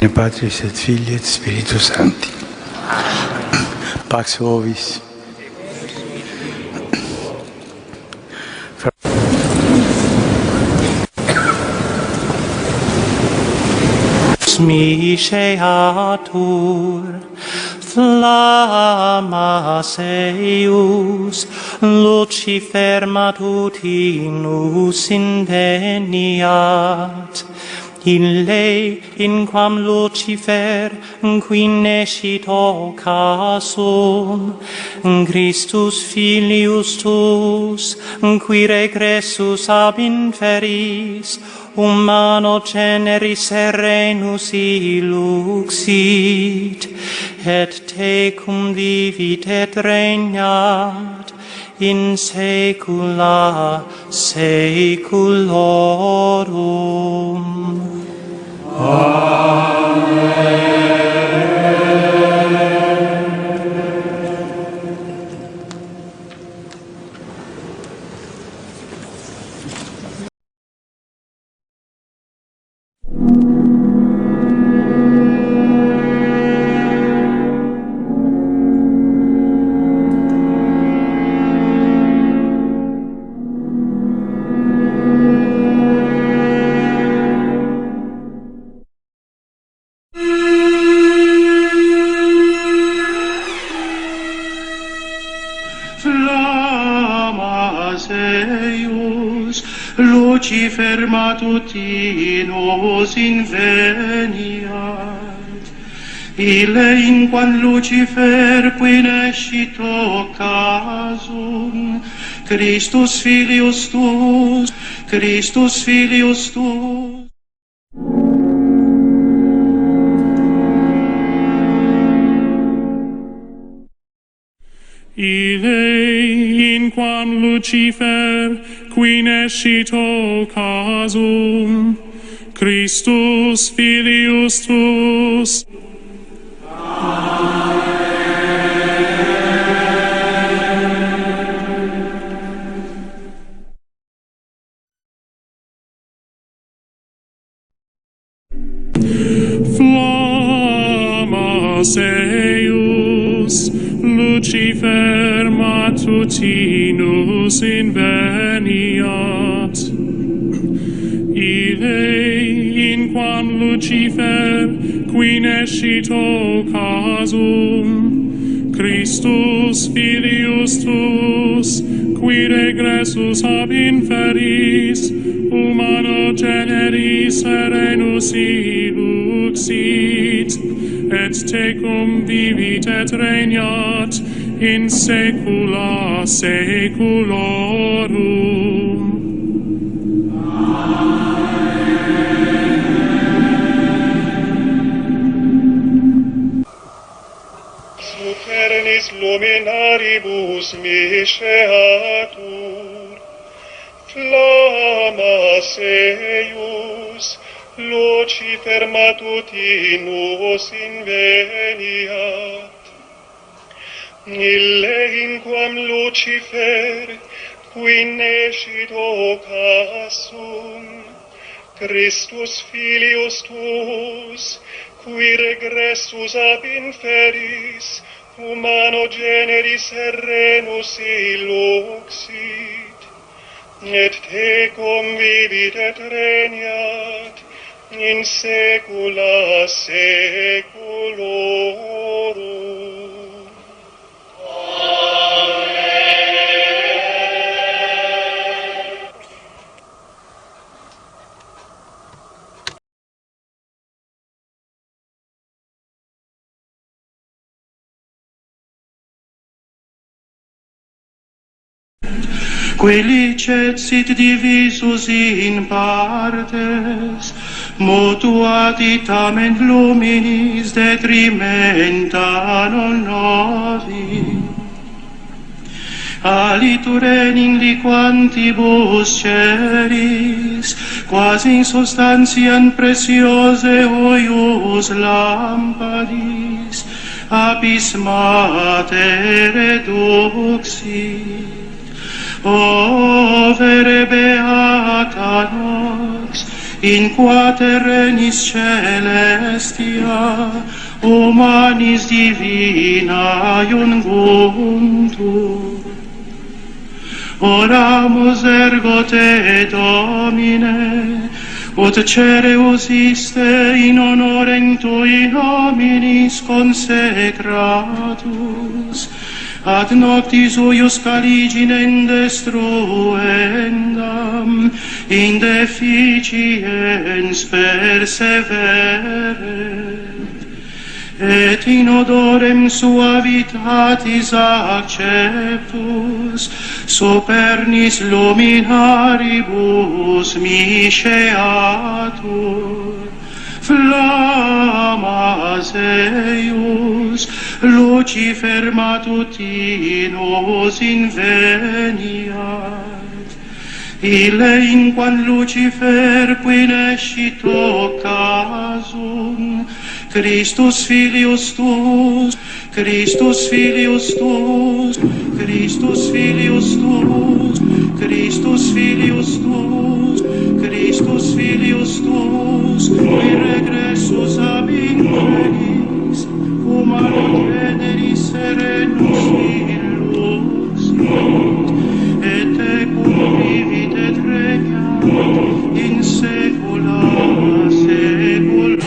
Patris et Filii et Spiritus Sancti. Pax vobis. Miseatur flammas eius Lucifer matutinus inveniat ille in quam Lucifer qui nescit occasum Christus filius tuus qui regressus ab inferis humano generis serenus iluxit et tecum vivit et regnat in saecula saeculorum. Amen. Lucifer matutinus inveniat, ille in quam Lucifer qui nescit occasum, Christus filius tuus, Ille in quam Lucifer qui nescit occasum, Christus filius tuus. Flammas eius Lucifer matutinus inveniat, ille in quam Lucifer qui nescit occasum, Christus filius tuus, qui regressus ab inferis, humano generis serenus iluxit, et tecum vivit et regnat in saecula saeculorum. Supernis luminaribus miseatur, flammas eius Lucifer matutinus inveniat, ille in quam Lucifer qui nescit occasum, Christus filius tuus, qui regressus ab inferis, humano generis serenus iluxit, et tecum vivit et regnat in saecula saeculorum. Qui licet sit divisus in partes, mutuati tamen luminis detrimenta non novi. Aliture in liquantibus ceris, quasi in substantiam preciose huius lampadis, apis mater reduxit. O vere beata nox, in qua terrenis celestia humanis divina iunguntur. Oramus ergo te, Domine, ut cereus iste in honorem tui nominis consecratus, ad noctis uius caliginem destruendam, in deficiens perseveret, et in odorem suavitatis acceptus, supernis luminaribus misceatur. Flammas eius, Lucifer matutinus inveniat. Ille in quam Lucifer quinescit occasum, Christus filius tuus, Christus filius tuus, Christus filius tuus, Christus filius tuus, Christus filius tuus, qui regressus ab inferis, humano generis serenus illus, et tecum vivit et regnat in saecula saeculorum.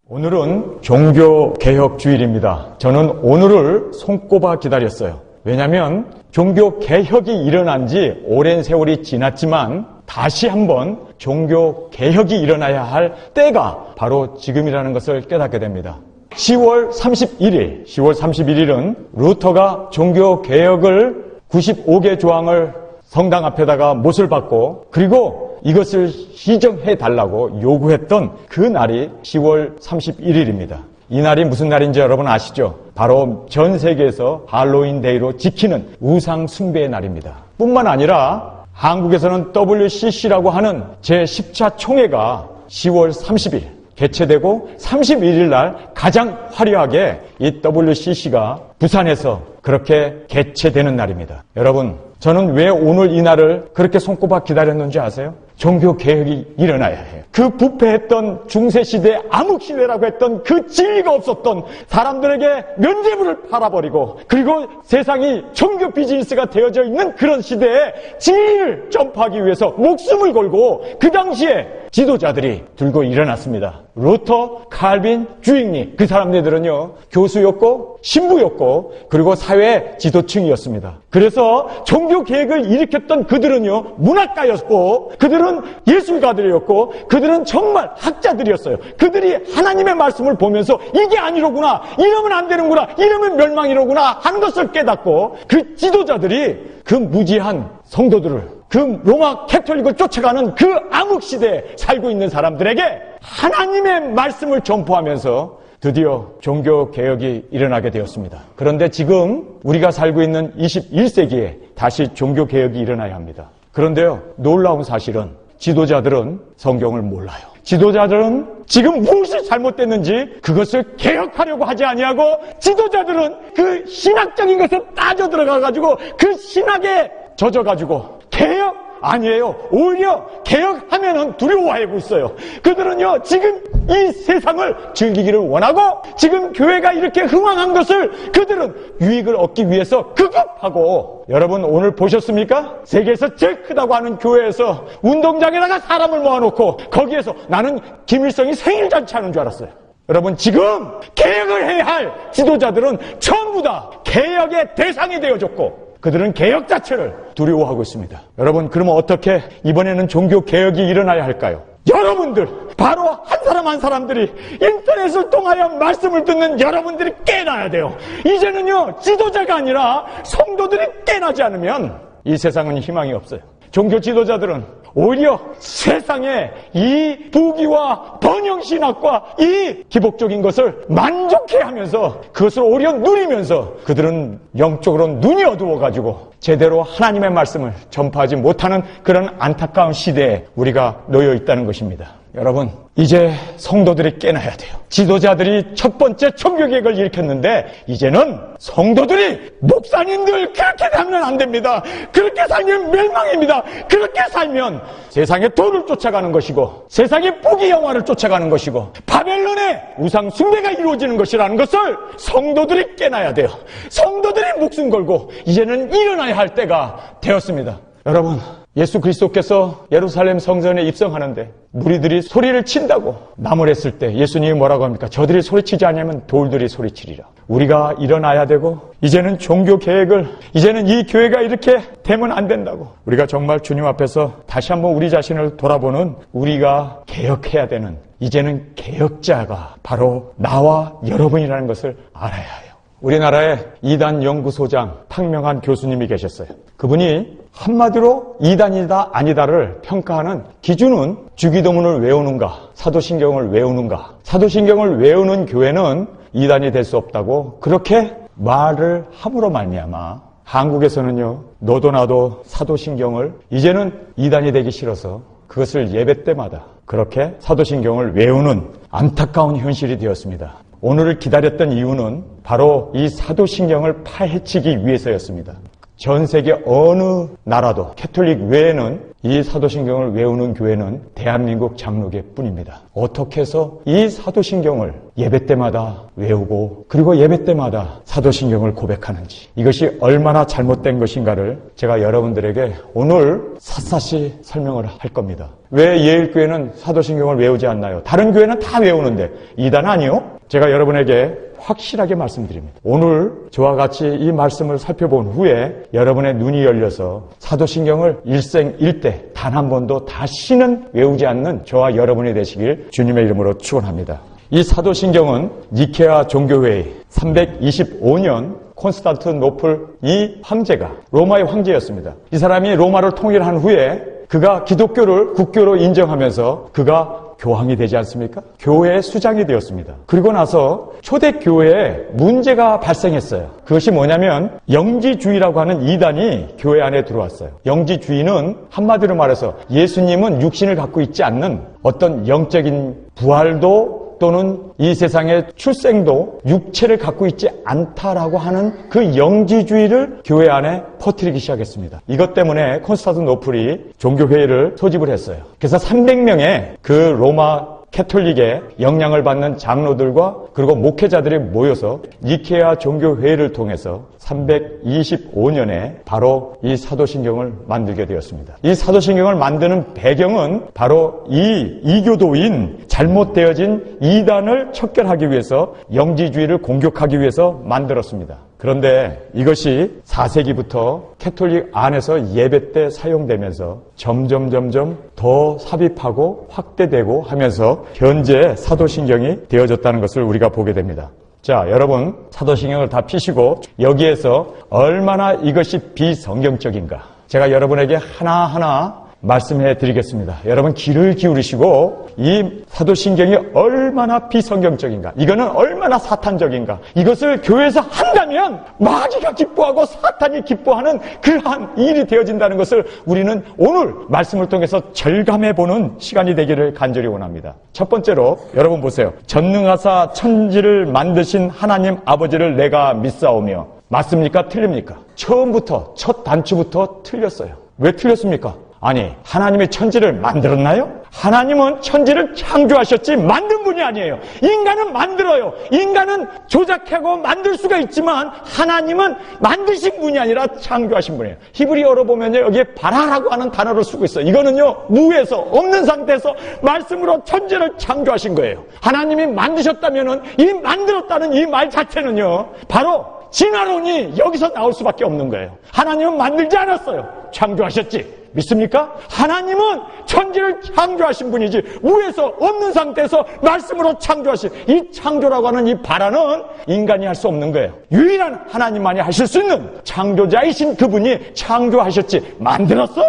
오늘은 종교개혁주일입니다. 저는 오늘을 손꼽아 기다렸어요. 왜냐하면 종교개혁이 일어난 지 오랜 세월이 지났지만 다시 한번 종교개혁이 일어나야 할 때가 바로 지금이라는 것을 깨닫게 됩니다. 10월 31일은 루터가 종교개혁을 95개 조항을 성당 앞에다가 못을 박고 그리고 이것을 시정해달라고 요구했던 그 날이 10월 31일입니다. 이 날이 무슨 날인지 여러분 아시죠? 바로 전 세계에서 할로윈 데이로 지키는 우상 숭배의 날입니다. 뿐만 아니라 한국에서는 WCC라고 하는 제10차 총회가 10월 30일 개최되고 31일 날 가장 화려하게 이 WCC가 부산에서 그렇게 개최되는 날입니다. 여러분, 저는 왜 오늘 이 날을 그렇게 손꼽아 기다렸는지 아세요? 종교개혁이 일어나야 해요. 그 부패했던 중세시대 암흑시대라고 했던 그 진리가 없었던 사람들에게 면죄부를 팔아버리고 그리고 세상이 종교 비즈니스가 되어져 있는 그런 시대에 진리를 전파하기 위해서 목숨을 걸고 그 당시에 지도자들이 들고 일어났습니다. 루터, 칼빈, 주익리 그 사람들은요 교수였고 신부였고 그리고 사회 지도층이었습니다. 그래서 종교개혁을 일으켰던 그들은요 문학가였고 그들은 예술가들이었고 그들은 정말 학자들이었어요. 그들이 하나님의 말씀을 보면서 이게 아니로구나, 이러면 안 되는구나, 이러면 멸망이로구나 하는 것을 깨닫고 그 지도자들이 그 무지한 성도들을 그 로마 캐톨릭을 쫓아가는 그 암흑시대에 살고 있는 사람들에게 하나님의 말씀을 전포하면서 드디어 종교개혁이 일어나게 되었습니다. 그런데 지금 우리가 살고 있는 21세기에 다시 종교개혁이 일어나야 합니다. 그런데요, 놀라운 사실은 지도자들은 성경을 몰라요. 지도자들은 지금 무엇이 잘못됐는지 그것을 개혁하려고 하지 아니하고 지도자들은 그 신학적인 것에 빠져 들어가가지고 그 신학에 젖어가지고 개혁? 아니에요. 오히려 개혁하면은 두려워하고 있어요. 그들은요 지금 이 세상을 즐기기를 원하고 지금 교회가 이렇게 흥왕한 것을 그들은 유익을 얻기 위해서 급급하고 여러분 오늘 보셨습니까? 세계에서 제일 크다고 하는 교회에서 운동장에다가 사람을 모아놓고 거기에서 나는 김일성이 생일 잔치하는 줄 알았어요. 여러분 지금 개혁을 해야 할 지도자들은 전부 다 개혁의 대상이 되어졌고 그들은 개혁 자체를 두려워하고 있습니다. 여러분 그러면 어떻게 이번에는 종교개혁이 일어나야 할까요? 여러분들 바로 한 사람 한 사람들이 인터넷을 통하여 말씀을 듣는 여러분들이 깨어나야 돼요. 이제는요 지도자가 아니라 성도들이 깨어나지 않으면 이 세상은 희망이 없어요. 종교 지도자들은 오히려 세상에 이 부귀와 번영신학과 이 기복적인 것을 만족해하면서 그것을 오히려 누리면서 그들은 영적으로 눈이 어두워가지고 제대로 하나님의 말씀을 전파하지 못하는 그런 안타까운 시대에 우리가 놓여 있다는 것입니다. 여러분, 이제 성도들이 깨나야 돼요. 지도자들이 첫 번째 종교개혁을 일으켰는데 이제는 성도들이 목사님들 그렇게 살면 안 됩니다. 그렇게 살면 멸망입니다. 그렇게 살면 세상의 돈을 쫓아가는 것이고 세상의 부귀 영화를 쫓아가는 것이고 바벨론의 우상 숭배가 이루어지는 것이라는 것을 성도들이 깨나야 돼요. 성도들이 목숨 걸고 이제는 일어나야 할 때가 되었습니다. 여러분, 예수 그리스도께서 예루살렘 성전에 입성하는데 무리들이 소리를 친다고 나무랬을 때 예수님이 뭐라고 합니까? 저들이 소리치지 않으면 돌들이 소리치리라. 우리가 일어나야 되고 이제는 종교 개혁을, 이제는 이 교회가 이렇게 되면 안 된다고, 우리가 정말 주님 앞에서 다시 한번 우리 자신을 돌아보는, 우리가 개혁해야 되는, 이제는 개혁자가 바로 나와 여러분이라는 것을 알아야 해요. 우리나라에 이단 연구소장 탁명한 교수님이 계셨어요. 그분이 한마디로 이단이다 아니다를 평가하는 기준은 주기도문을 외우는가, 사도신경을 외우는가. 사도신경을 외우는 교회는 이단이 될 수 없다고 그렇게 말을 함으로 말미암아 한국에서는요, 너도 나도 사도신경을 이제는 이단이 되기 싫어서 그것을 예배 때마다 그렇게 사도신경을 외우는 안타까운 현실이 되었습니다. 오늘을 기다렸던 이유는 바로 이 사도신경을 파헤치기 위해서였습니다. 전 세계 어느 나라도 캐톨릭 외에는 이 사도신경을 외우는 교회는 대한민국 장로교 뿐입니다. 어떻게 해서 이 사도신경을 예배 때마다 외우고 그리고 예배 때마다 사도신경을 고백하는지, 이것이 얼마나 잘못된 것인가를 제가 여러분들에게 오늘 샅샅이 설명을 할 겁니다. 왜 예일교회는 사도신경을 외우지 않나요? 다른 교회는 다 외우는데 이단 아니요? 제가 여러분에게 확실하게 말씀드립니다. 오늘 저와 같이 이 말씀을 살펴본 후에 여러분의 눈이 열려서 사도신경을 일생일대 단 한 번도 다시는 외우지 않는 저와 여러분이 되시길 주님의 이름으로 축원합니다. 이 사도신경은 니케아 종교회의 325년 콘스탄티노플 이 황제가 로마의 황제였습니다. 이 사람이 로마를 통일한 후에 그가 기독교를 국교로 인정하면서 그가 교황이 되지 않습니까? 교회의 수장이 되었습니다. 그리고 나서 초대교회에 문제가 발생했어요. 그것이 뭐냐면 영지주의라고 하는 이단이 교회 안에 들어왔어요. 영지주의는 한마디로 말해서 예수님은 육신을 갖고 있지 않는 어떤 영적인 부활도 또는 이 세상의 출생도 육체를 갖고 있지 않다라고 하는 그 영지주의를 교회 안에 퍼뜨리기 시작했습니다. 이것 때문에 콘스탄티노플이 종교회의를 소집을 했어요. 그래서 300명의 그 로마 캐톨릭의 영향을 받는 장로들과 그리고 목회자들이 모여서 니케아 종교회의를 통해서 325년에 바로 이 사도신경을 만들게 되었습니다. 이 사도신경을 만드는 배경은 바로 이 이교도인 잘못되어진 이단을 척결하기 위해서 영지주의를 공격하기 위해서 만들었습니다. 그런데 이것이 4세기부터 캐톨릭 안에서 예배 때 사용되면서 점점 더 삽입하고 확대되고 하면서 현재 사도신경이 되어졌다는 것을 우리가 보게 됩니다. 자, 여러분, 사도신경을 다 피시고 여기에서 얼마나 이것이 비성경적인가 제가 여러분에게 하나하나 말씀해 드리겠습니다. 여러분 귀를 기울이시고 이 사도신경이 얼마나 비성경적인가, 이거는 얼마나 사탄적인가, 이것을 교회에서 한다면 마귀가 기뻐하고 사탄이 기뻐하는 그러한 일이 되어진다는 것을 우리는 오늘 말씀을 통해서 절감해보는 시간이 되기를 간절히 원합니다. 첫 번째로 여러분 보세요. 전능하사 천지를 만드신 하나님 아버지를 내가 믿사오며, 맞습니까? 틀립니까? 처음부터 첫 단추부터 틀렸어요. 왜 틀렸습니까? 아니, 하나님이 천지를 만들었나요? 하나님은 천지를 창조하셨지 만든 분이 아니에요. 인간은 만들어요. 인간은 조작하고 만들 수가 있지만 하나님은 만드신 분이 아니라 창조하신 분이에요. 히브리어로 보면요, 여기에 바라라고 하는 단어를 쓰고 있어요. 이거는요, 무에서 없는 상태에서 말씀으로 천지를 창조하신 거예요. 하나님이 만드셨다면은 이 만들었다는 이 말 자체는요, 바로 진화론이 여기서 나올 수밖에 없는 거예요. 하나님은 만들지 않았어요. 창조하셨지. 믿습니까? 하나님은 천지를 창조하신 분이지 무에서 없는 상태에서 말씀으로 창조하신, 이 창조라고 하는 이 바라는 인간이 할 수 없는 거예요. 유일한 하나님만이 하실 수 있는 창조자이신 그분이 창조하셨지 만들었어?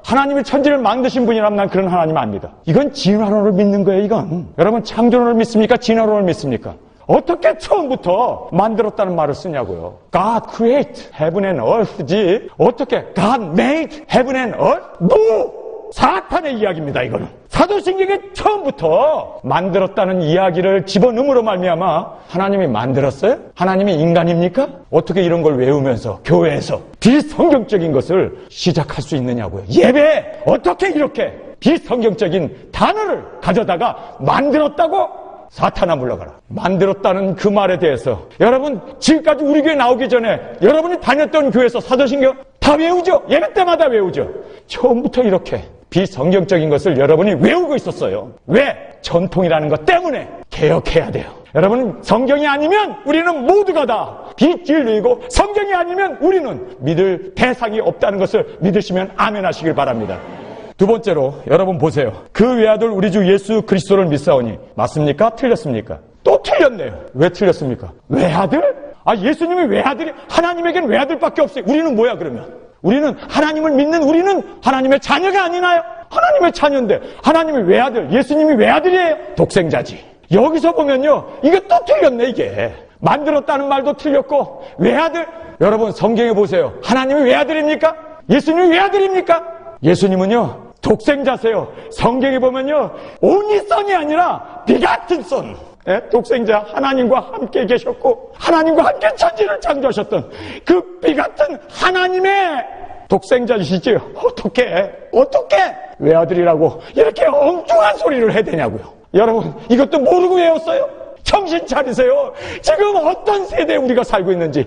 하나님이 천지를 만드신 분이라면 난 그런 하나님 압니다. 이건 진화론을 믿는 거예요. 이건 여러분, 창조론을 믿습니까? 진화론을 믿습니까? 어떻게 처음부터 만들었다는 말을 쓰냐고요. God create heaven and earth지 어떻게 God made heaven and earth? No! 사탄의 이야기입니다. 이거는 사도신경의 처음부터 만들었다는 이야기를 집어넣음으로 말미암아 하나님이 만들었어요? 하나님이 인간입니까? 어떻게 이런 걸 외우면서 교회에서 비성경적인 것을 시작할 수 있느냐고요. 예배에 어떻게 이렇게 비성경적인 단어를 가져다가 만들었다고? 사탄아 물러가라. 만들었다는 그 말에 대해서 여러분 지금까지 우리 교회 나오기 전에 여러분이 다녔던 교회에서 사도신경 다 외우죠? 예배 때마다 외우죠? 처음부터 이렇게 비성경적인 것을 여러분이 외우고 있었어요. 왜? 전통이라는 것 때문에 개혁해야 돼요. 여러분 성경이 아니면 우리는 모두가 다 비진리이고 성경이 아니면 우리는 믿을 대상이 없다는 것을 믿으시면 아멘 하시길 바랍니다. 두 번째로 여러분 보세요. 그 외아들 우리 주 예수 그리스도를 믿사오니 맞습니까? 틀렸습니까? 또 틀렸네요. 왜 틀렸습니까? 외아들? 예수님이 외아들이 하나님에겐 외아들밖에 없어요. 우리는 뭐야 그러면? 우리는 하나님을 믿는 우리는 하나님의 자녀가 아니나요? 하나님의 자녀인데 하나님이 외아들, 예수님이 외아들이에요? 독생자지. 여기서 보면요. 이게 또 틀렸네 이게. 만들었다는 말도 틀렸고 외아들. 여러분 성경에 보세요. 하나님이 외아들입니까? 예수님이 외아들입니까? 예수님은요 독생자세요. 성경에 보면요 온리선이 아니라 비같은 선. 독생자 하나님과 함께 계셨고 하나님과 함께 천지를 창조하셨던 그 비같은 하나님의 독생자이시지요. 어떻게 외아들이라고 이렇게 엉뚱한 소리를 해야 되냐고요. 여러분 이것도 모르고 외웠어요? 정신 차리세요. 지금 어떤 세대에 우리가 살고 있는지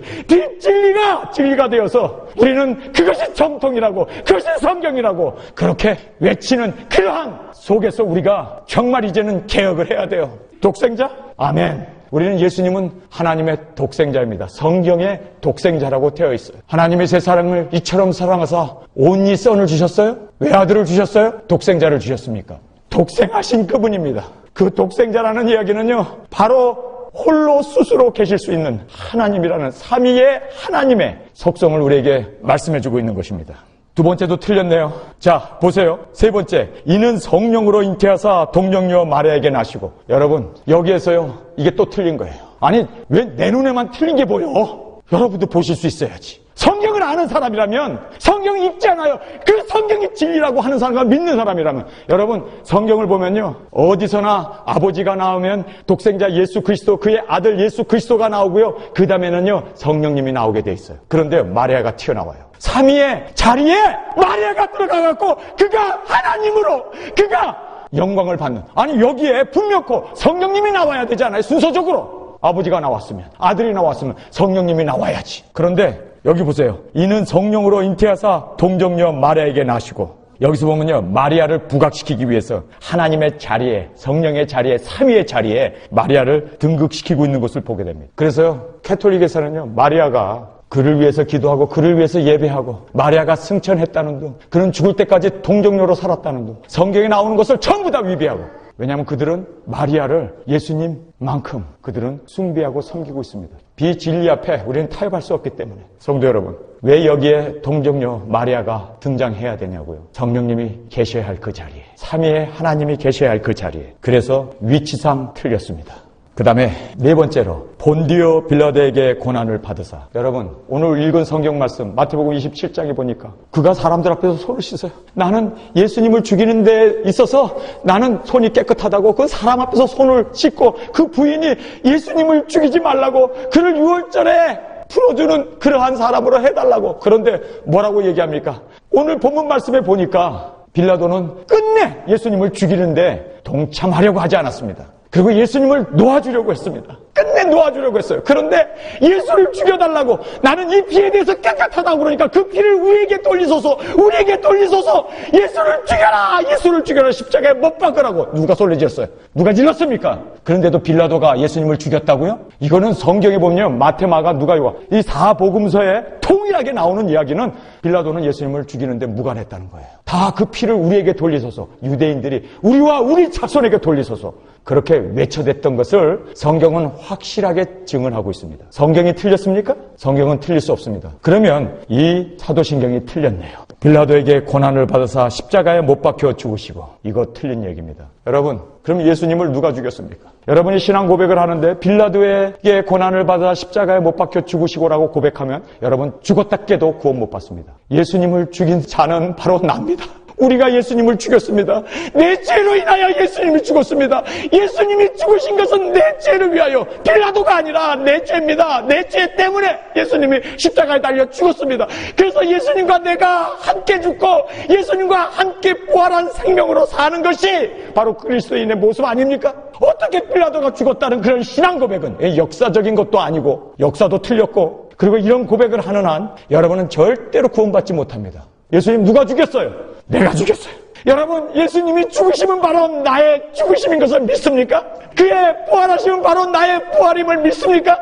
진리가 되어서 우리는 그것이 정통이라고 그것이 성경이라고 그렇게 외치는 그러한 속에서 우리가 정말 이제는 개혁을 해야 돼요. 독생자? 아멘. 우리는 예수님은 하나님의 독생자입니다. 성경의 독생자라고 되어 있어요. 하나님의 세 사람을 이처럼 사랑하사 온리 선을 주셨어요? 외아들을 주셨어요? 독생자를 주셨습니까? 독생하신 그분입니다. 그 독생자라는 이야기는요 바로 홀로 스스로 계실 수 있는 하나님이라는 삼위의 하나님의 속성을 우리에게 말씀해주고 있는 것입니다. 두 번째도 틀렸네요. 자 보세요. 세 번째, 이는 성령으로 잉태하사 동정녀 마리아에게 나시고. 여러분 여기에서요 이게 또 틀린 거예요. 아니 왜 내 눈에만 틀린 게 보여? 여러분도 보실 수 있어야지. 성경을 아는 사람이라면, 성경이 읽지 않아요. 그 성경이 진리라고 하는 사람과 믿는 사람이라면, 여러분 성경을 보면요 어디서나 아버지가 나오면 독생자 예수 그리스도, 그의 아들 예수 그리스도가 나오고요 그 다음에는요 성령님이 나오게 돼 있어요. 그런데 마리아가 튀어나와요. 삼위의 자리에 마리아가 들어가갖고 그가 하나님으로 그가 영광을 받는. 아니 여기에 분명코 성령님이 나와야 되잖아요. 순서적으로 아버지가 나왔으면, 아들이 나왔으면 성령님이 나와야지. 그런데 여기 보세요. 이는 성령으로 잉태하사 동정녀 마리아에게 나시고. 여기서 보면요 마리아를 부각시키기 위해서 하나님의 자리에, 성령의 자리에, 삼위의 자리에 마리아를 등극시키고 있는 것을 보게 됩니다. 그래서요 캐톨릭에서는요 마리아가 그를 위해서 기도하고 그를 위해서 예배하고 마리아가 승천했다는 둥, 그는 죽을 때까지 동정녀로 살았다는 둥, 성경에 나오는 것을 전부 다 위배하고. 왜냐하면 그들은 마리아를 예수님만큼 그들은 숭배하고 섬기고 있습니다. 비진리 앞에 우리는 타협할 수 없기 때문에. 성도 여러분, 왜 여기에 동정녀 마리아가 등장해야 되냐고요. 성령님이 계셔야 할 그 자리에, 삼위의 하나님이 계셔야 할 그 자리에. 그래서 위치상 틀렸습니다. 그 다음에 네 번째로 본디오 빌라도에게 고난을 받으사. 여러분 오늘 읽은 성경 말씀 마태복음 27장에 보니까 그가 사람들 앞에서 손을 씻어요. 나는 예수님을 죽이는 데 있어서 나는 손이 깨끗하다고 그 사람 앞에서 손을 씻고 그 부인이 예수님을 죽이지 말라고 그를 유월절에 풀어주는 그러한 사람으로 해달라고. 그런데 뭐라고 얘기합니까? 오늘 본문 말씀에 보니까 빌라도는 끝내 예수님을 죽이는데 동참하려고 하지 않았습니다. 그리고 예수님을 놓아주려고 했습니다. 끝내 놓아주려고 했어요. 그런데 예수를 죽여달라고, 나는 이 피에 대해서 깨끗하다고 그러니까 그 피를 우리에게 돌리소서, 우리에게 돌리소서, 예수를 죽여라, 예수를 죽여라, 십자가에 못 박으라고. 누가 소리 질렀어요? 누가 질렀습니까? 그런데도 빌라도가 예수님을 죽였다고요? 이거는 성경에 보면 마태, 마가, 누가요한 이 사복음서에 통일하게 나오는 이야기는 빌라도는 예수님을 죽이는데 무관했다는 거예요. 다 그 피를 우리에게 돌리소서, 유대인들이 우리와 우리 자손에게 돌리소서, 그렇게 외쳐댔던 것을 성경은 확실하게 증언하고 있습니다. 성경이 틀렸습니까? 성경은 틀릴 수 없습니다. 그러면 이 사도신경이 틀렸네요. 빌라도에게 고난을 받아서 십자가에 못 박혀 죽으시고, 이거 틀린 얘기입니다. 여러분, 그럼 예수님을 누가 죽였습니까? 여러분이 신앙 고백을 하는데 빌라도에게 고난을 받아 십자가에 못 박혀 죽으시고라고 고백하면 여러분 죽었다 깨도 구원 못 받습니다. 예수님을 죽인 자는 바로 납니다. 우리가 예수님을 죽였습니다. 내 죄로 인하여 예수님이 죽었습니다. 예수님이 죽으신 것은 내 죄를 위하여, 빌라도가 아니라 내 죄입니다. 내 죄 때문에 예수님이 십자가에 달려 죽었습니다. 그래서 예수님과 내가 함께 죽고 예수님과 함께 부활한 생명으로 사는 것이 바로 그리스도인의 모습 아닙니까? 어떻게 빌라도가 죽었다는 그런 신앙 고백은 역사적인 것도 아니고, 역사도 틀렸고, 그리고 이런 고백을 하는 한 여러분은 절대로 구원받지 못합니다. 예수님 누가 죽였어요? 내가 죽였어요. 여러분, 예수님이 죽으심은 바로 나의 죽으심인 것을 믿습니까? 그의 부활하심은 바로 나의 부활임을 믿습니까?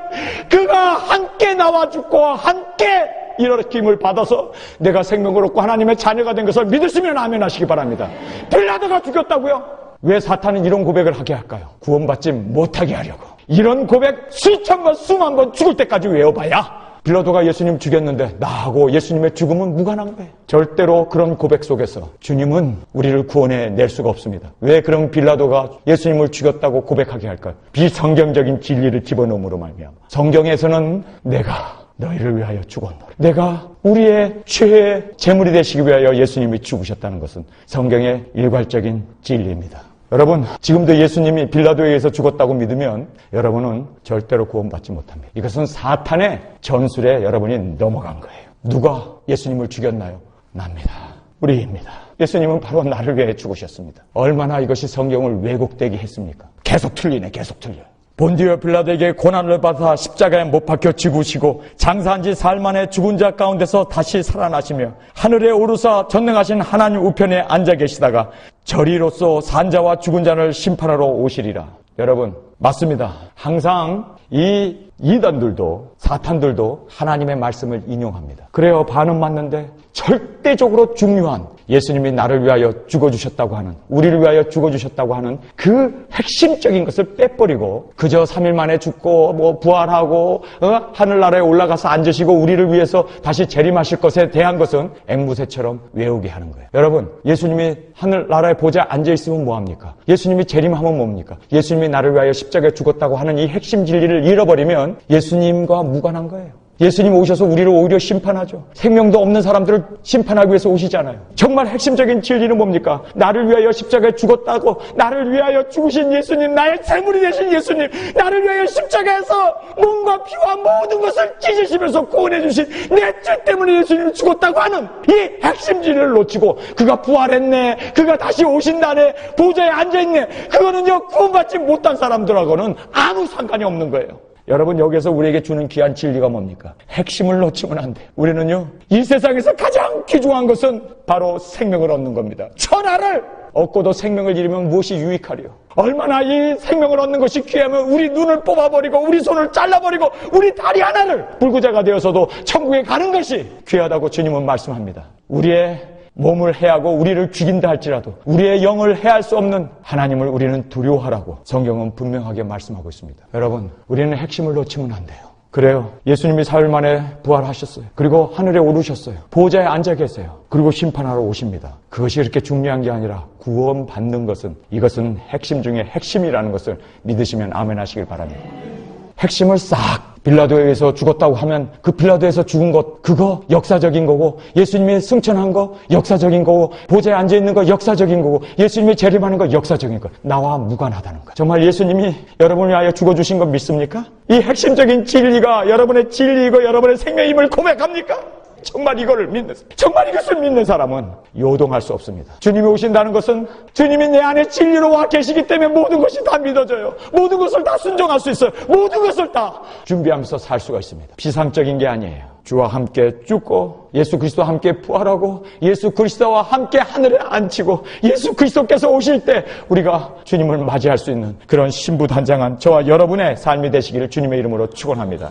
그가 함께 나와 죽고 함께 일으킴을 받아서 내가 생명을 얻고 하나님의 자녀가 된 것을 믿으시면 아멘 하시기 바랍니다. 빌라도가 죽였다고요? 왜 사탄은 이런 고백을 하게 할까요? 구원받지 못하게 하려고. 이런 고백 수천 번, 수만 번 죽을 때까지 외워봐야 빌라도가 예수님 죽였는데 나하고 예수님의 죽음은 무관한 거예요. 절대로 그런 고백 속에서 주님은 우리를 구원해낼 수가 없습니다. 왜 그런 빌라도가 예수님을 죽였다고 고백하게 할까요? 비성경적인 진리를 집어넣음으로 말미암아. 성경에서는 내가 너희를 위하여 죽었노라. 내가 우리의 죄의 제물이 되시기 위하여 예수님이 죽으셨다는 것은 성경의 일괄적인 진리입니다. 여러분, 지금도 예수님이 빌라도에 의해서 죽었다고 믿으면 여러분은 절대로 구원받지 못합니다. 이것은 사탄의 전술에 여러분이 넘어간 거예요. 누가 예수님을 죽였나요? 납니다. 우리입니다. 예수님은 바로 나를 위해 죽으셨습니다. 얼마나 이것이 성경을 왜곡되게 했습니까? 계속 틀리네, 계속 틀려. 본디오 빌라도에게 고난을 받아 십자가에 못 박혀 죽으시고 장사한 지 사흘 만에 죽은 자 가운데서 다시 살아나시며 하늘에 오르사 전능하신 하나님 우편에 앉아 계시다가 저리로서 산자와 죽은 자를 심판하러 오시리라. 여러분, 맞습니다. 항상 이 이단들도 사탄들도 하나님의 말씀을 인용합니다. 그래요, 반은 맞는데 절대적으로 중요한 예수님이 나를 위하여 죽어주셨다고 하는, 우리를 위하여 죽어주셨다고 하는 그 핵심적인 것을 빼버리고 그저 3일 만에 죽고 부활하고 하늘나라에 올라가서 앉으시고 우리를 위해서 다시 재림하실 것에 대한 것은 앵무새처럼 외우게 하는 거예요. 여러분, 예수님이 하늘나라의 보좌에 앉아있으면 뭐합니까? 예수님이 재림하면 뭡니까? 예수님이 나를 위하여 십자가에 죽었다고 하는 이 핵심 진리를 잃어버리면 예수님과 무관한 거예요. 예수님 오셔서 우리를 오히려 심판하죠. 생명도 없는 사람들을 심판하기 위해서 오시잖아요. 정말 핵심적인 진리는 뭡니까? 나를 위하여 십자가에 죽었다고, 나를 위하여 죽으신 예수님, 나의 재물이 되신 예수님, 나를 위하여 십자가에서 몸과 피와 모든 것을 찢으시면서 구원해 주신 내 죄 때문에 예수님이 죽었다고 하는 이 핵심 진리를 놓치고 그가 부활했네, 그가 다시 오신다네, 보좌에 앉아있네, 그거는요 구원받지 못한 사람들하고는 아무 상관이 없는 거예요. 여러분, 여기서 우리에게 주는 귀한 진리가 뭡니까? 핵심을 놓치면 안 돼요. 우리는요, 이 세상에서 가장 귀중한 것은 바로 생명을 얻는 겁니다. 천하를 얻고도 생명을 잃으면 무엇이 유익하리요? 얼마나 이 생명을 얻는 것이 귀하면 우리 눈을 뽑아버리고 우리 손을 잘라버리고 우리 다리 하나를 불구자가 되어서도 천국에 가는 것이 귀하다고 주님은 말씀합니다. 우리의 몸을 해하고 우리를 죽인다 할지라도 우리의 영을 해할 수 없는 하나님을 우리는 두려워하라고 성경은 분명하게 말씀하고 있습니다. 여러분, 우리는 핵심을 놓치면 안 돼요. 그래요, 예수님이 사흘 만에 부활하셨어요. 그리고 하늘에 오르셨어요. 보좌에 앉아 계세요. 그리고 심판하러 오십니다. 그것이 그렇게 중요한 게 아니라 구원받는 것은, 이것은 핵심 중에 핵심이라는 것을 믿으시면 아멘 하시길 바랍니다. 핵심을 싹 빌라도에 의해서 죽었다고 하면 그 빌라도에서 죽은 것, 그거 역사적인 거고, 예수님이 승천한 거 역사적인 거고, 보좌에 앉아있는 거 역사적인 거고, 예수님이 재림하는 거 역사적인 거, 나와 무관하다는 거. 정말 예수님이 여러분을 위하여 죽어주신 거 믿습니까? 이 핵심적인 진리가 여러분의 진리이고 여러분의 생명임을 고백합니까? 정말 이것을 믿는 사람은 요동할 수 없습니다. 주님이 오신다는 것은 주님이 내 안에 진리로 와 계시기 때문에 모든 것이 다 믿어져요. 모든 것을 다 순종할 수 있어요. 모든 것을 다 준비하면서 살 수가 있습니다. 비상적인 게 아니에요. 주와 함께 죽고 예수 그리스도와 함께 부활하고 예수 그리스도와 함께 하늘에 앉히고 예수 그리스도께서 오실 때 우리가 주님을 맞이할 수 있는 그런 신부단장한 저와 여러분의 삶이 되시기를 주님의 이름으로 축원합니다.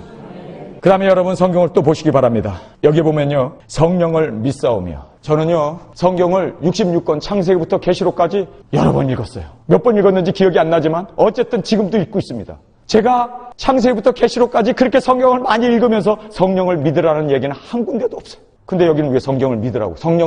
그 다음에 여러분 성경을 또 보시기 바랍니다. 여기 보면요, 성령을 믿사오며. 저는요, 성경을 66권 창세기부터 계시록까지 여러 번 읽었어요. 몇 번 읽었는지 기억이 안 나지만 어쨌든 지금도 읽고 있습니다. 제가 창세기부터 계시록까지 그렇게 성경을 많이 읽으면서 성령을 믿으라는 얘기는 한 군데도 없어요. 근데 여기는 왜 성령을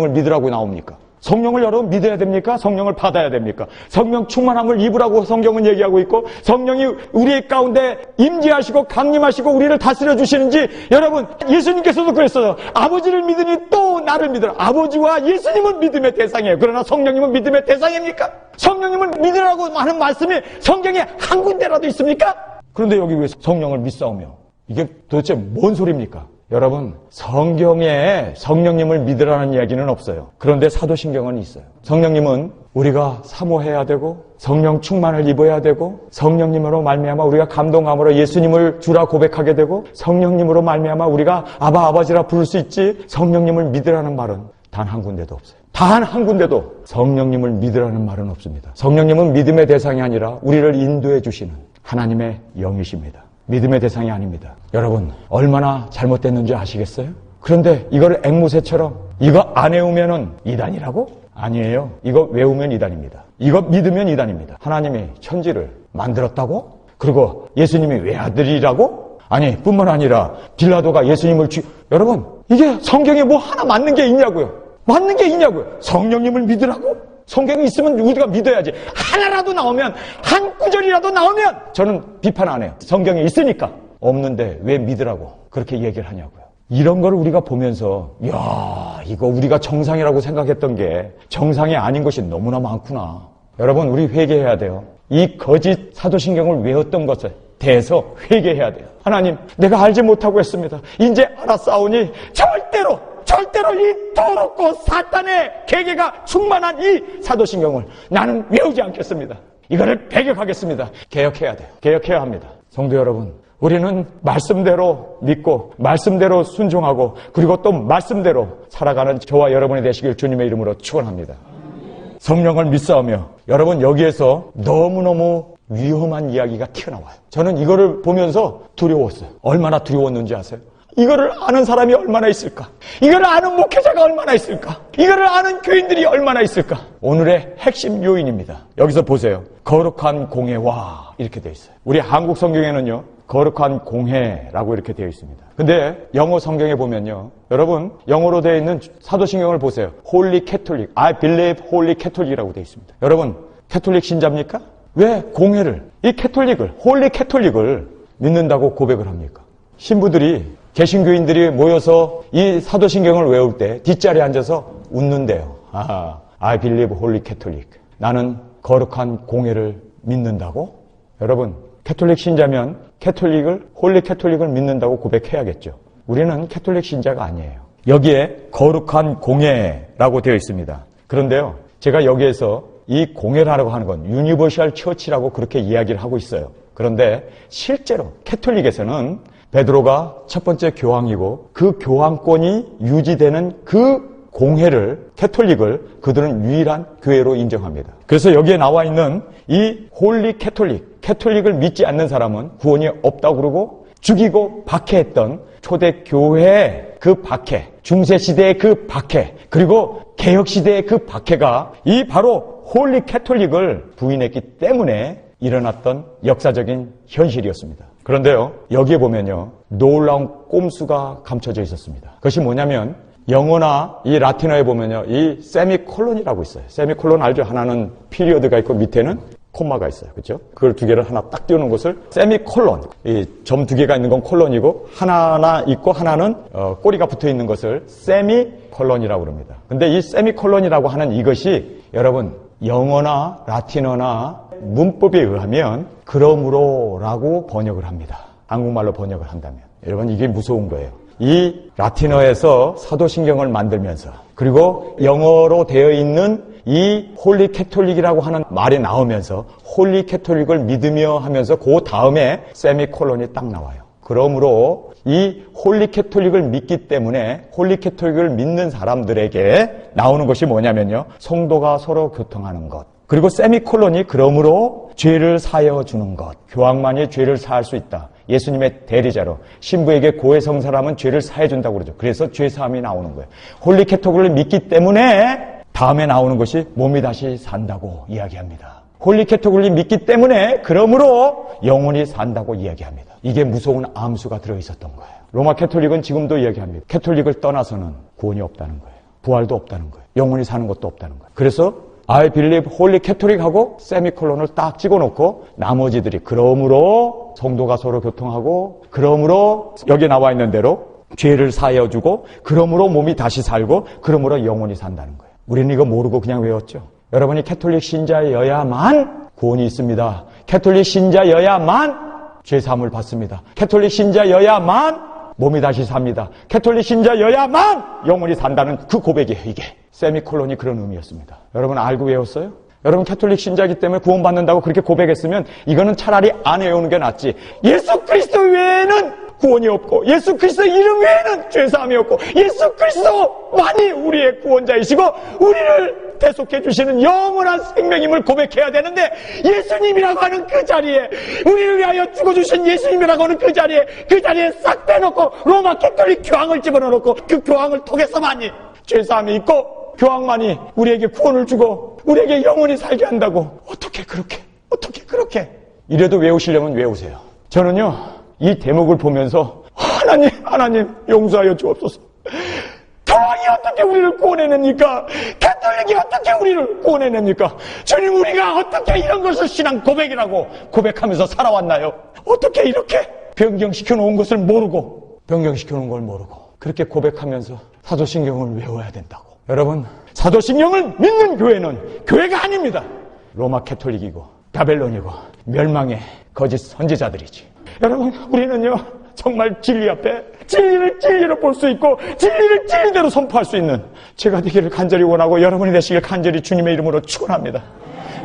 믿으라고 나옵니까? 성령을 여러분 믿어야 됩니까? 성령을 받아야 됩니까? 성령 충만함을 입으라고 성경은 얘기하고 있고, 성령이 우리 가운데 임재하시고 강림하시고 우리를 다스려 주시는지, 여러분 예수님께서도 그랬어요. 아버지를 믿으니 또 나를 믿으라. 아버지와 예수님은 믿음의 대상이에요. 그러나 성령님은 믿음의 대상입니까? 성령님을 믿으라고 하는 말씀이 성경에 한 군데라도 있습니까? 그런데 여기 왜 성령을 믿사오며, 이게 도대체 뭔 소리입니까? 여러분, 성경에 성령님을 믿으라는 이야기는 없어요. 그런데 사도신경은 있어요. 성령님은 우리가 사모해야 되고, 성령 충만을 입어야 되고, 성령님으로 말미암아 우리가 감동함으로 예수님을 주라 고백하게 되고, 성령님으로 말미암아 우리가 아바 아버지라 부를 수 있지, 성령님을 믿으라는 말은 단 한 군데도 없어요. 단 한 군데도 성령님을 믿으라는 말은 없습니다. 성령님은 믿음의 대상이 아니라 우리를 인도해 주시는 하나님의 영이십니다. 믿음의 대상이 아닙니다. 여러분, 얼마나 잘못됐는지 아시겠어요? 그런데 이걸 앵무새처럼 이거 안 외우면은 이단이라고? 아니에요. 이거 외우면 이단입니다. 이거 믿으면 이단입니다. 하나님이 천지를 만들었다고? 그리고 예수님이 외아들이라고? 아니, 뿐만 아니라 빌라도가 예수님을 여러분, 이게 성경에 뭐 하나 맞는 게 있냐고요? 맞는 게 있냐고요? 성령님을 믿으라고? 성경이 있으면 우리가 믿어야지. 하나라도 나오면, 한 구절이라도 나오면 저는 비판 안 해요. 성경에 있으니까. 없는데 왜 믿으라고 그렇게 얘기를 하냐고요. 이런 걸 우리가 보면서, 이야, 이거 우리가 정상이라고 생각했던 게 정상이 아닌 것이 너무나 많구나. 여러분, 우리 회개해야 돼요. 이 거짓 사도신경을 외웠던 것에 대해서 회개해야 돼요. 하나님, 내가 알지 못하고 했습니다. 이제 알았사오니 절대로 이 더럽고 사탄의 계계가 충만한 이 사도신경을 나는 외우지 않겠습니다. 이거를 배격하겠습니다. 개혁해야 돼요. 개혁해야 합니다. 성도 여러분, 우리는 말씀대로 믿고 말씀대로 순종하고 그리고 또 말씀대로 살아가는 저와 여러분이 되시길 주님의 이름으로 축원합니다. 성령을 믿사오며, 여러분 여기에서 너무너무 위험한 이야기가 튀어나와요. 저는 이거를 보면서 두려웠어요. 얼마나 두려웠는지 아세요? 이거를 아는 사람이 얼마나 있을까? 이거를 아는 목회자가 얼마나 있을까? 이거를 아는 교인들이 얼마나 있을까? 오늘의 핵심 요인입니다. 여기서 보세요. 거룩한 공회와 이렇게 되어 있어요. 우리 한국 성경에는요, 거룩한 공회라고 이렇게 되어 있습니다. 근데 영어 성경에 보면요, 여러분 영어로 되어 있는 사도신경을 보세요. Holy Catholic, I believe Holy Catholic이라고 되어 있습니다. 여러분 캐톨릭 신자입니까? 왜 공회를, 이 캐톨릭을, 홀리 캐톨릭을 믿는다고 고백을 합니까? 신부들이, 개신교인들이 모여서 이 사도신경을 외울 때 뒷자리에 앉아서 웃는데요. I believe Holy Catholic. 나는 거룩한 공회를 믿는다고? 여러분, 캐톨릭 신자면 캐톨릭을, 홀리 캐톨릭을 믿는다고 고백해야겠죠. 우리는 캐톨릭 신자가 아니에요. 여기에 거룩한 공회라고 되어 있습니다. 그런데요, 제가 여기에서 이 공회라고 하는 건 유니버셜 처치라고 그렇게 이야기를 하고 있어요. 그런데 실제로 캐톨릭에서는 베드로가 첫 번째 교황이고 그 교황권이 유지되는 그 공회를, 캐톨릭을 그들은 유일한 교회로 인정합니다. 그래서 여기에 나와 있는 이 홀리 캐톨릭, 캐톨릭을 믿지 않는 사람은 구원이 없다고 그러고, 죽이고 박해했던 초대교회의 그 박해, 중세시대의 그 박해, 그리고 개혁시대의 그 박해가 이 바로 홀리 캐톨릭을 부인했기 때문에 일어났던 역사적인 현실이었습니다. 그런데요, 여기에 보면요, 놀라운 꼼수가 감춰져 있었습니다. 그것이 뭐냐면, 영어나 이 라틴어에 보면요, 이 세미콜론이라고 있어요. 세미콜론 알죠? 하나는 피리어드가 있고 밑에는 콤마가 있어요. 그렇죠? 그걸 두 개를 하나 딱 띄우는 것을 세미콜론, 이 점 두 개가 있는 건 콜론이고 하나 있고 하나는 꼬리가 붙어 있는 것을 세미콜론이라고 합니다. 근데 이 세미콜론이라고 하는 이것이 여러분 영어나 라틴어나 문법에 의하면 그러므로라고 번역을 합니다. 한국말로 번역을 한다면. 여러분 이게 무서운 거예요. 이 라틴어에서 사도신경을 만들면서 그리고 영어로 되어 있는 이 홀리 캐톨릭이라고 하는 말이 나오면서 홀리 캐톨릭을 믿으며 하면서 그 다음에 세미콜론이 딱 나와요. 그러므로 이 홀리 캐톨릭을 믿기 때문에 홀리 캐톨릭을 믿는 사람들에게 나오는 것이 뭐냐면요, 성도가 서로 교통하는 것, 그리고 세미콜론이 그러므로 죄를 사하여 주는 것, 교황만이 죄를 사할 수 있다. 예수님의 대리자로 신부에게 고해성사라면 죄를 사해 준다고 그러죠. 그래서 죄사함이 나오는 거예요. 홀리 캐톨릭을 믿기 때문에 다음에 나오는 것이 몸이 다시 산다고 이야기합니다. 홀리 캐톨릭을 믿기 때문에 그러므로 영혼이 산다고 이야기합니다. 이게 무서운 암수가 들어있었던 거예요. 로마 캐톨릭은 지금도 이야기합니다. 캐톨릭을 떠나서는 구원이 없다는 거예요. 부활도 없다는 거예요. 영원히 사는 것도 없다는 거예요. 그래서 I believe holy Catholic하고 세미콜론을 딱 찍어놓고 나머지들이 그러므로 성도가 서로 교통하고 그러므로 여기 나와 있는 대로 죄를 사하여주고 그러므로 몸이 다시 살고 그러므로 영원히 산다는 거예요. 우리는 이거 모르고 그냥 외웠죠. 여러분이 캐톨릭 신자여야만 구원이 있습니다. 캐톨릭 신자여야만 죄사함을 받습니다. 캐톨릭 신자여야만 몸이 다시 삽니다. 캐톨릭 신자여야만 영원히 산다는 그 고백이에요. 이게 세미콜론이 그런 의미였습니다. 여러분 알고 외웠어요? 여러분 캐톨릭 신자이기 때문에 구원받는다고 그렇게 고백했으면 이거는 차라리 안 외우는 게 낫지. 예수 그리스도 외에는 구원이 없고 예수 그리스도 이름 외에는 죄사함이 없고 예수 그리스도만이 우리의 구원자이시고 우리를 대속해 주시는 영원한 생명임을 고백해야 되는데 예수님이라고 하는 그 자리에 우리를 위하여 죽어주신 예수님이라고 하는 그 자리에 싹 빼놓고 로마 캐톨릭 교황을 집어넣고 그 교황을 통해서만이 죄사함이 있고 교황만이 우리에게 구원을 주고 우리에게 영원히 살게 한다고 어떻게 그렇게 이래도 외우시려면 외우세요. 저는요 이 대목을 보면서 하나님 용서하여 주옵소서. 교황이 어떻게 우리를 구원해냅니까? 캐톨릭이 어떻게 우리를 구원해냅니까? 주님 우리가 어떻게 이런 것을 신앙 고백이라고 고백하면서 살아왔나요? 어떻게 이렇게 변경시켜 놓은 것을 모르고 그렇게 고백하면서 사도신경을 외워야 된다고. 여러분 사도신경을 믿는 교회는 교회가 아닙니다. 로마 캐톨릭이고 바벨론이고 멸망의 거짓 선지자들이지. 여러분 우리는요 정말 진리 앞에 진리를 진리로 볼 수 있고 진리를 진리대로 선포할 수 있는 제가 되기를 간절히 원하고 여러분이 되시길 간절히 주님의 이름으로 축원합니다.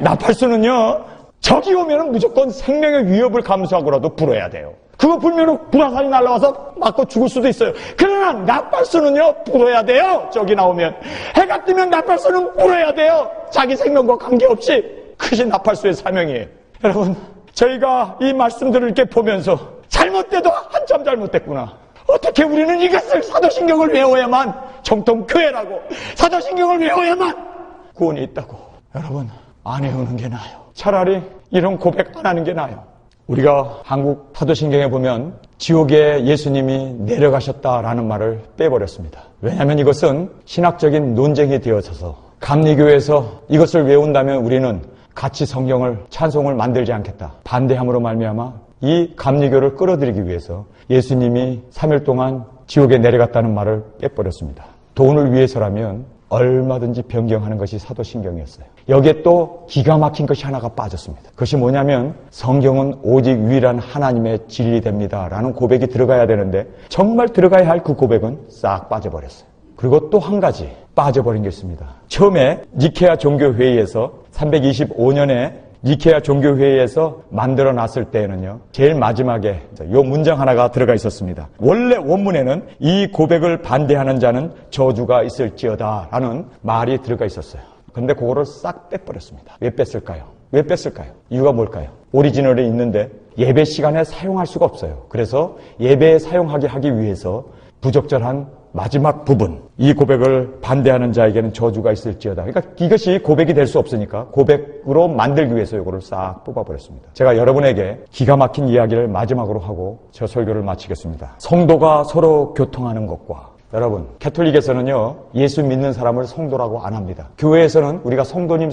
나팔수는요 적이 오면 무조건 생명의 위협을 감수하고라도 불어야 돼요. 그거 불면은 불화살이 날라와서 맞고 죽을 수도 있어요. 그러나 나팔수는요 불어야 돼요. 적이 나오면 해가 뜨면 나팔수는 불어야 돼요. 자기 생명과 관계없이. 그것이 나팔수의 사명이에요. 여러분 저희가 이 말씀들을 이렇게 보면서 잘못돼도 한참 잘못됐구나. 어떻게 우리는 이것을 사도신경을 외워야만 정통교회라고 사도신경을 외워야만 구원이 있다고. 여러분 안 외우는 게 나아요. 차라리 이런 고백 안 하는 게 나아요. 우리가 한국 사도신경에 보면 지옥에 예수님이 내려가셨다라는 말을 빼버렸습니다. 왜냐하면 이것은 신학적인 논쟁이 되어져서 감리교에서 이것을 외운다면 우리는 같이 성경을 찬송을 만들지 않겠다. 반대함으로 말미암아 이 감리교를 끌어들이기 위해서 예수님이 3일 동안 지옥에 내려갔다는 말을 빼버렸습니다. 돈을 위해서라면 얼마든지 변경하는 것이 사도신경이었어요. 여기에 또 기가 막힌 것이 하나가 빠졌습니다. 그것이 뭐냐면 성경은 오직 유일한 하나님의 진리됩니다 라는 고백이 들어가야 되는데 정말 들어가야 할 그 고백은 싹 빠져버렸어요. 그리고 또 한 가지 빠져버린 게 있습니다. 처음에 니케아 종교회의에서 325년에 니케아 종교회의에서 만들어놨을 때에는요 제일 마지막에 이 문장 하나가 들어가 있었습니다. 원래 원문에는 이 고백을 반대하는 자는 저주가 있을지어다 라는 말이 들어가 있었어요. 그런데 그거를 싹 빼버렸습니다. 왜 뺐을까요? 이유가 뭘까요? 오리지널에 있는데 예배 시간에 사용할 수가 없어요. 그래서 예배에 사용하게 하기 위해서 부적절한 마지막 부분, 이 고백을 반대하는 자에게는 저주가 있을지어다. 그러니까 이것이 고백이 될 수 없으니까 고백으로 만들기 위해서 이거를 싹 뽑아버렸습니다. 제가 여러분에게 기가 막힌 이야기를 마지막으로 하고 저 설교를 마치겠습니다. 성도가 서로 교통하는 것과 여러분 캐톨릭에서는요 예수 믿는 사람을 성도라고 안 합니다. 교회에서는 우리가 성도님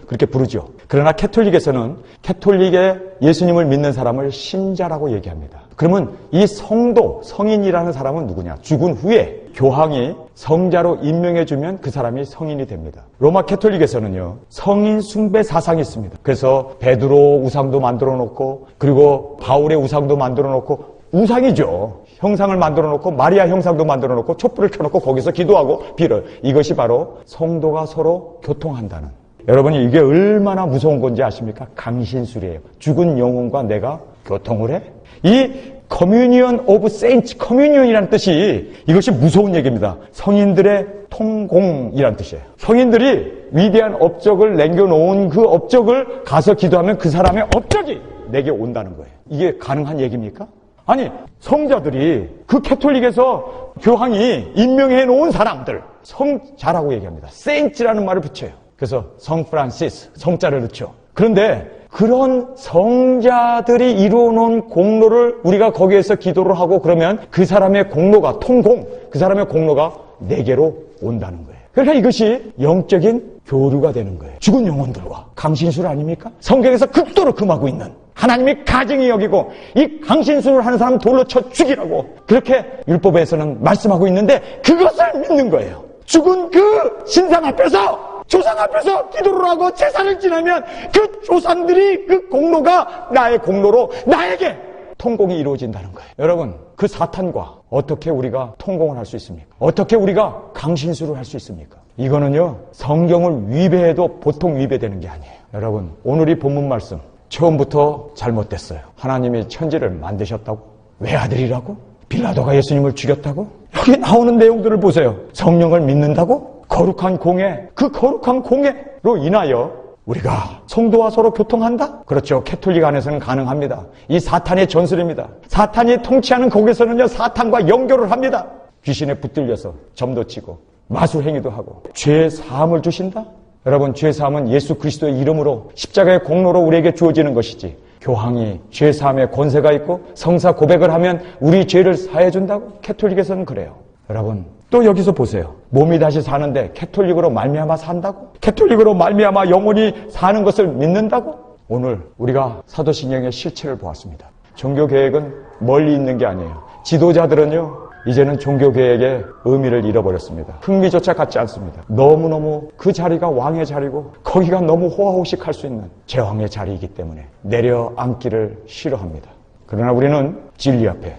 그렇게 부르죠. 그러나 캐톨릭에서는 캐톨릭의 예수님을 믿는 사람을 신자라고 얘기합니다. 그러면 이 성도, 성인이라는 사람은 누구냐? 죽은 후에 교황이 성자로 임명해주면 그 사람이 성인이 됩니다. 로마 캐톨릭에서는요 성인 숭배 사상이 있습니다. 그래서 베드로 우상도 만들어 놓고 그리고 바울의 우상도 만들어 놓고 우상이죠. 형상을 만들어 놓고 마리아 형상도 만들어 놓고 촛불을 켜놓고 거기서 기도하고 빌어요. 이것이 바로 성도가 서로 교통한다는. 여러분이 이게 얼마나 무서운 건지 아십니까? 강신술이에요. 죽은 영혼과 내가 교통을 해? 이 커뮤니언 오브 세인츠, 커뮤니언이라는 뜻이 이것이 무서운 얘기입니다. 성인들의 통공이라는 뜻이에요. 성인들이 위대한 업적을 남겨놓은 그 업적을 가서 기도하면 그 사람의 업적이 내게 온다는 거예요. 이게 가능한 얘기입니까? 아니 성자들이 그 캐톨릭에서 교황이 임명해 놓은 사람들 성자라고 얘기합니다. 세인츠라는 말을 붙여요. 그래서 성 프란시스 성자를 넣죠. 그런데 그런 성자들이 이루어놓은 공로를 우리가 거기에서 기도를 하고 그러면 그 사람의 공로가 통공, 그 사람의 공로가 내게로 온다는 거예요. 그러니까 이것이 영적인 교류가 되는 거예요. 죽은 영혼들과. 강신술 아닙니까? 성경에서 극도로 금하고 있는 하나님이 가증히 여기고 이 강신술을 하는 사람 돌로 쳐 죽이라고 그렇게 율법에서는 말씀하고 있는데 그것을 믿는 거예요. 죽은 그 신상 앞에서 조상 앞에서 기도를 하고 제사를 지내면 그 조상들이 그 공로가 나의 공로로 나에게 통공이 이루어진다는 거예요. 여러분, 그 사탄과 어떻게 우리가 통공을 할 수 있습니까? 어떻게 우리가 강신술을 할 수 있습니까? 이거는요, 성경을 위배해도 보통 위배되는 게 아니에요. 여러분, 오늘 이 본문 말씀 처음부터 잘못됐어요. 하나님이 천지를 만드셨다고? 외아들이라고? 빌라도가 예수님을 죽였다고? 여기 나오는 내용들을 보세요. 성령을 믿는다고? 거룩한 공예, 그 거룩한 공예로 인하여 우리가 성도와 서로 교통한다? 그렇죠. 캐톨릭 안에서는 가능합니다. 이 사탄의 전술입니다. 사탄이 통치하는 거기서는요, 사탄과 연결을 합니다. 귀신에 붙들려서 점도 치고 마술 행위도 하고 죄 사함을 주신다? 여러분, 죄 사함은 예수 그리스도의 이름으로 십자가의 공로로 우리에게 주어지는 것이지, 교황이 죄 사함에 권세가 있고 성사 고백을 하면 우리 죄를 사해 준다고? 캐톨릭에서는 그래요. 여러분, 또 여기서 보세요. 몸이 다시 사는데 캐톨릭으로 말미암아 산다고? 캐톨릭으로 말미암아 영혼이 사는 것을 믿는다고? 오늘 우리가 사도신경의 실체를 보았습니다. 종교개혁은 멀리 있는 게 아니에요. 지도자들은요, 이제는 종교개혁의 의미를 잃어버렸습니다. 흥미조차 갖지 않습니다. 너무너무 그 자리가 왕의 자리고 거기가 너무 호화호식할 수 있는 제왕의 자리이기 때문에 내려앉기를 싫어합니다. 그러나 우리는 진리 앞에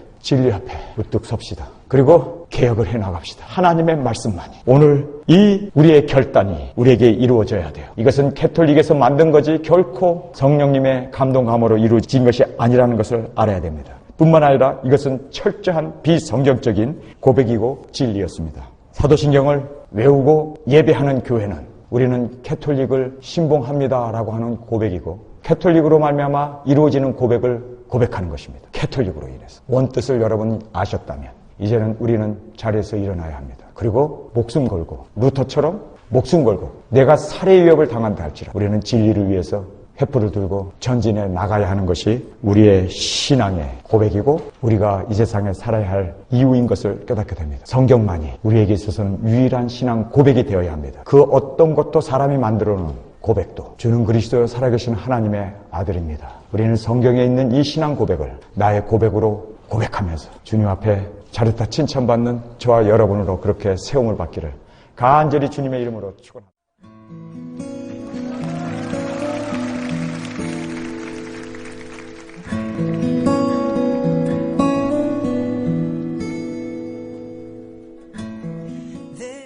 우뚝 섭시다. 그리고 개혁을 해나갑시다. 하나님의 말씀만이. 오늘 이 우리의 결단이 우리에게 이루어져야 돼요. 이것은 캐톨릭에서 만든 거지 결코 성령님의 감동감으로 이루어진 것이 아니라는 것을 알아야 됩니다. 뿐만 아니라 이것은 철저한 비성경적인 고백이고 진리였습니다. 사도신경을 외우고 예배하는 교회는 우리는 캐톨릭을 신봉합니다라고 하는 고백이고, 캐톨릭으로 말미암아 이루어지는 고백을 고백하는 것입니다. 캐톨릭으로 인해서. 원뜻을 여러분 아셨다면 이제는 우리는 자리에서 일어나야 합니다. 그리고 목숨 걸고, 루터처럼 목숨 걸고 내가 살해 위협을 당한다 할지라 우리는 진리를 위해서 횃불을 들고 전진해 나가야 하는 것이 우리의 신앙의 고백이고 우리가 이 세상에 살아야 할 이유인 것을 깨닫게 됩니다. 성경만이 우리에게 있어서는 유일한 신앙 고백이 되어야 합니다. 그 어떤 것도 사람이 만들어 놓은 고백도 주는 그리스도여 살아계신 하나님의 아들입니다. 우리는 성경에 있는 이 신앙 고백을 나의 고백으로 고백하면서 주님 앞에 자르다 칭찬받는 저와 여러분으로 그렇게 세움을 받기를 간절히 주님의 이름으로 축원합니다.